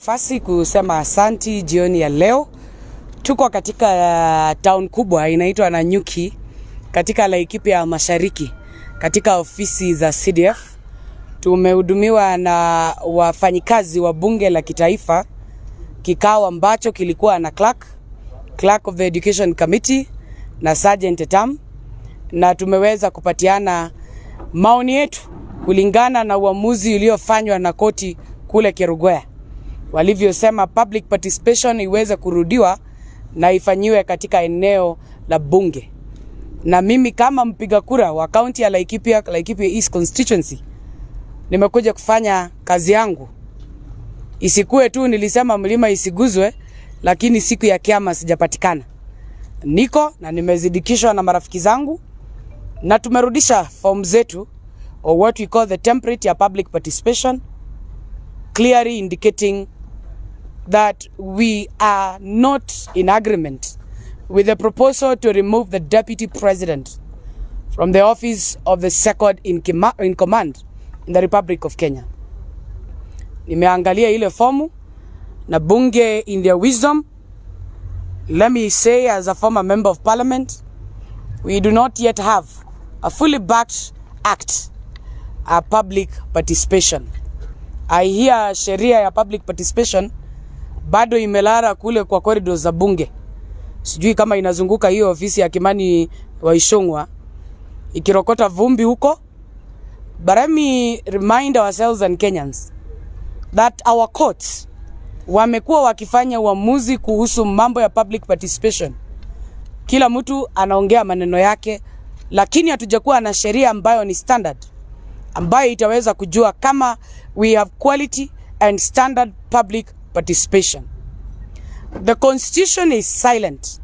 Fasi kusema asanti jioni ya leo. Tuko katika town kubwa inaitwa Nanyuki katika Laikipia Mashariki katika ofisi za CDF. Tumehudumiwa na wafanyikazi wa bunge la kitaifa, kikao ambacho kilikuwa na clerk of the Education Committee na Sergeant Tam, na tumeweza kupatiana maoni yetu kulingana na uamuzi uliofanywa na koti kule Kerugoya. Walivyosema public participation iweze kurudiwa na ifanyiwe katika eneo la bunge. Na mimi kama mpiga kura wa county ya Laikipia East constituency nimekuja kufanya kazi yangu. Isikue tu nilisema mlima isiguzwe, lakini siku ya kiama sijapatikana. Niko na nimezidikishwa na marafiki zangu na tumerudisha form zetu, or what we call the template ya public participation, clearly indicating that we are not in agreement with the proposal to remove the deputy president from the office of the second in command in the Republic of Kenya. Nimeangalia ile fomu na bunge in their wisdom. Let me say, as a former member of parliament, we do not yet have a fully backed act of public participation. I hear sheria ya public participation bado imelara kule kwa corridors za bunge. Sijui kama inazunguka hiyo ofisi ya Kimani wa Ishongwa ikirokota vumbi huko. But let me remind ourselves and Kenyans that our courts wamekuwa wakifanya uamuzi kuhusu mambo ya public participation. Kila mtu anaongea maneno yake, lakini hatujakuwa na sheria ambayo ni standard, ambayo itaweza kujua kama we have quality and standard public participation. The constitution is silent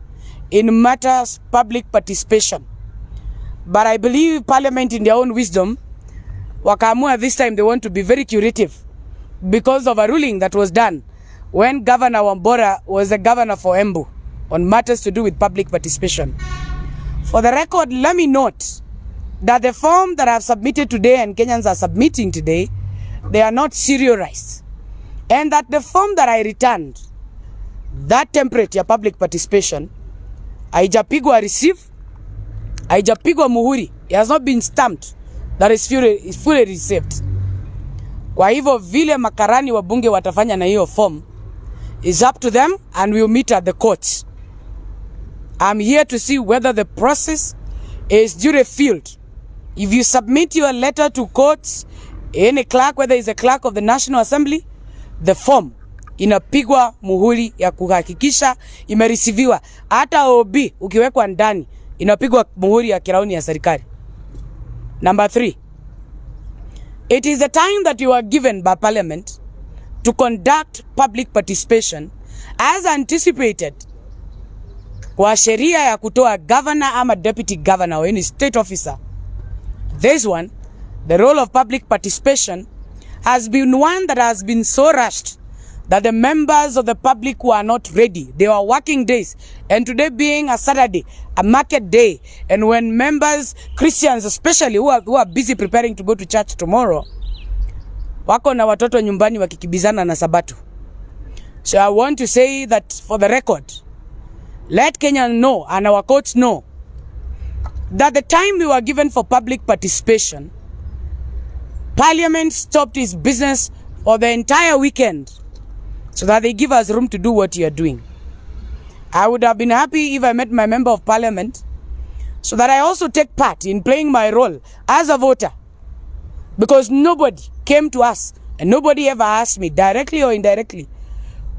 in matters public participation, but I believe parliament in their own wisdom wakaamua this time they want to be very curative because of a ruling that was done when Governor Wambora was the governor for Embu on matters to do with public participation. For the record, let me note that the form that I have submitted today and Kenyans are submitting today, they are not serialized. And that the form that I returned, that template ya public participation, haijapigwa receive, haijapigwa muhuri, it has not been stamped that is fully received. Kwa hivyo vile makarani wa bunge watafanya na hiyo form is up to them, and we'll meet at the courts. I'm here to see whether the process is duly filled. If you submit your letter to courts, any clerk, whether it's a clerk of the National Assembly, the form inapigwa muhuri ya kuhakikisha imerisiviwa. Hata OB ukiwekwa ndani inapigwa muhuri ya kirauni ya serikali. Number 3, it is the time that you are given by parliament to conduct public participation as anticipated kwa sheria ya kutoa governor ama deputy governor or any state officer. This one, the role of public participation has been one that has been so rushed that the members of the public were not ready. They were working days, and today being a Saturday, a market day, and when members, Christians especially, who are busy preparing to go to church tomorrow, wako na watoto nyumbani wakikibizana na Sabato. So I want to say that for the record, let Kenyans know and our courts know that the time we were given for public participation, Parliament stopped its business for the entire weekend so that they give us room to do what you are doing. I would have been happy if I met my member of parliament so that I also take part in playing my role as a voter, because nobody came to us and nobody ever asked me directly or indirectly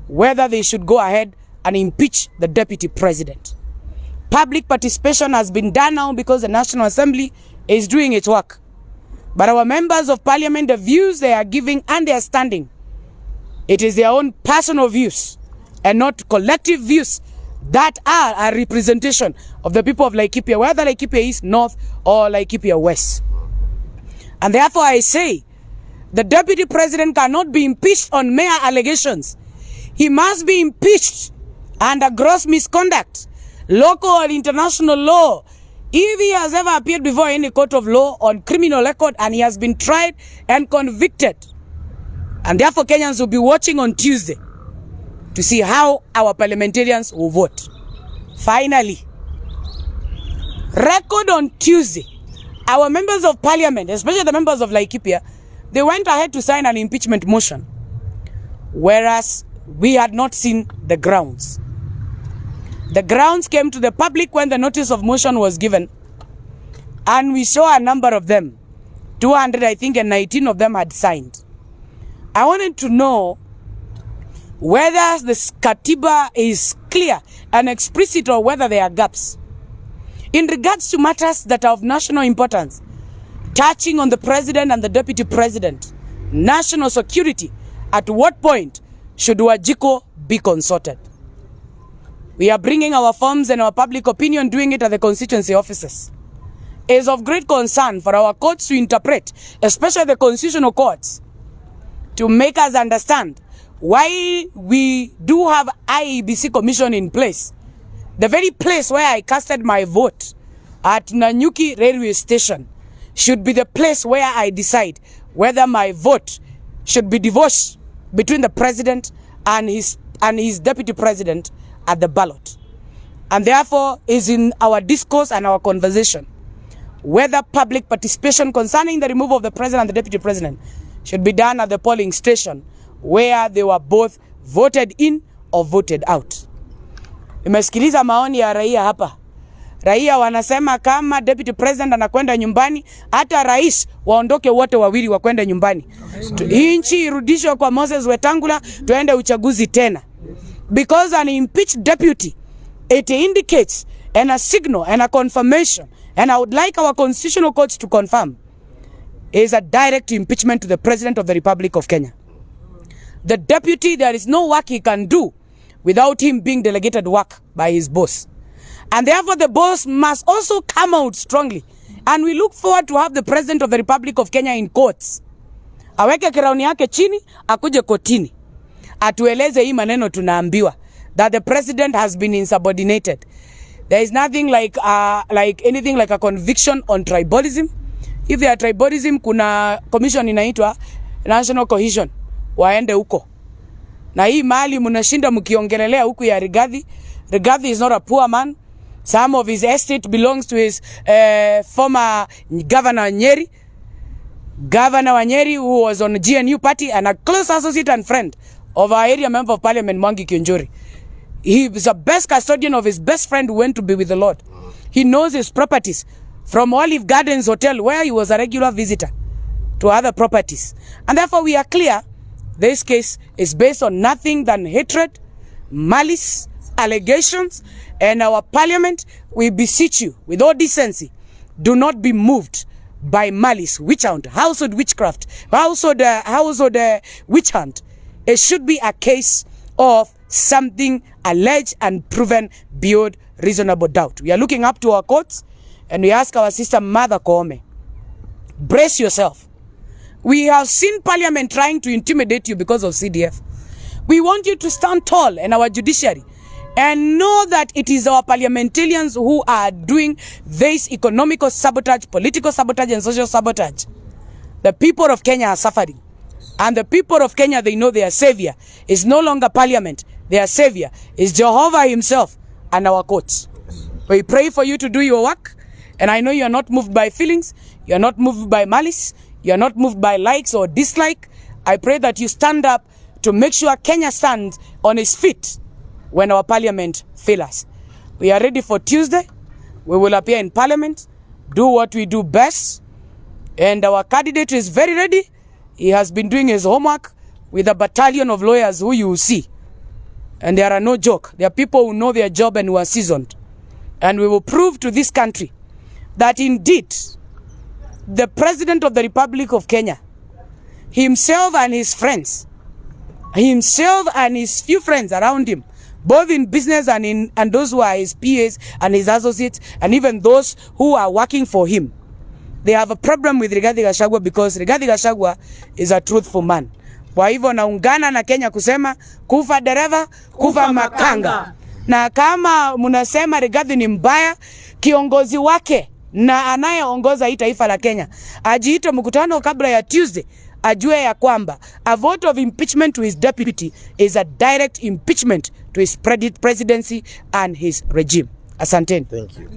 whether they should go ahead and impeach the deputy president. Public participation has been done now because the National Assembly is doing its work. But our members of parliament, the views they are giving and they are standing, it is their own personal views and not collective views that are a representation of the people of Laikipia, whether Laikipia East, North, or Laikipia West. And therefore I say, the deputy president cannot be impeached on mere allegations. He must be impeached under gross misconduct, local or international law. If he has ever appeared before any court of law on criminal record and he has been tried and convicted, and therefore Kenyans will be watching on Tuesday to see how our parliamentarians will vote. Finally, record on Tuesday, our members of parliament, especially the members of Laikipia, they went ahead to sign an impeachment motion, whereas we had not seen the grounds. The grounds came to the public when the notice of motion was given, and we saw a number of them. 200, I think, and 19 of them had signed. I wanted to know whether the Katiba is clear and explicit or whether there are gaps. In regards to matters that are of national importance, touching on the president and the deputy president, national security, at what point should Wajiko be consulted? We are bringing our forms and our public opinion, doing it at the constituency offices. It is of great concern for our courts to interpret, especially the constitutional courts, to make us understand why we do have IEBC commission in place. The very place where I casted my vote at Nanyuki railway station should be the place where I decide whether my vote should be divorced between the president and his deputy president at the ballot. And therefore is in our discourse and our conversation whether public participation concerning the removal of the president and the deputy president should be done at the polling station where they were both voted in or voted out. Nimesikiliza maoni ya raia hapa. Raia wanasema kama deputy president anakwenda nyumbani, hata rais waondoke wote wawili wakwenda nyumbani. Hii nchi irudishwe kwa Moses Wetangula, tuende uchaguzi tena. Because an impeached deputy, it indicates and a signal and a confirmation, and I would like our constitutional courts to confirm, is a direct impeachment to the President of the Republic of Kenya. The deputy, there is no work he can do without him being delegated work by his boss. And therefore the boss must also come out strongly. And we look forward to have the President of the Republic of Kenya in courts. Aweke kirauni yake chini, akuje kotini. Atueleze hii maneno tunaambiwa, that the president has been insubordinated. There is nothing like anything like a conviction on tribalism. If there are tribalism, kuna commission inaitwa National Cohesion. Waende huko. Na hii mali mnashinda mkiongelelea huku ya Rigathi. Rigathi is not a poor man. Some of his estate belongs to his former governor Nyeri. Governor Nyeri, who was on the GNU party and a close associate and friend of our area member of parliament, Mwangi Kionjori. He is the best custodian of his best friend who went to be with the Lord. He knows his properties from Olive Gardens Hotel, where he was a regular visitor, to other properties. And therefore we are clear, this case is based on nothing than hatred, malice, allegations, and our parliament, we beseech you, with all decency, do not be moved by malice, witch hunt, household witchcraft, household witch hunt. It should be a case of something alleged and proven beyond reasonable doubt. We are looking up to our courts, and we ask our sister Mother Koome, brace yourself. We have seen parliament trying to intimidate you because of CDF. We want you to stand tall in our judiciary and know that it is our parliamentarians who are doing this economical sabotage, political sabotage, and social sabotage. The people of Kenya are suffering. And the people of Kenya, they know their savior is no longer parliament. Their savior is Jehovah himself and our courts. We pray for you to do your work. And I know you are not moved by feelings. You are not moved by malice. You are not moved by likes or dislike. I pray that you stand up to make sure Kenya stands on its feet when our parliament fails us. We are ready for Tuesday. We will appear in parliament, do what we do best. And our candidate is very ready. He has been doing his homework with a battalion of lawyers who you will see. And there are no joke. There are people who know their job and who are seasoned. And we will prove to this country that indeed the President of the Republic of Kenya, himself and his friends, himself and his few friends around him, both in business and those who are his PAs and his associates, and even those who are working for him, they have a problem with Rigathi Gachagua because Rigathi Gachagua is a truthful man. Kwa hivyo naungana na Kenya kusema kufa dereva, kufa makanga. Na kama munasema Rigathi ni mbaya, kiongozi wake na anayeongoza hii taifa la Kenya ajiite mkutano kabla ya Tuesday, ajue ya kwamba a vote of impeachment to his deputy is a direct impeachment to his presidency and his regime. Asanteni. Thank you.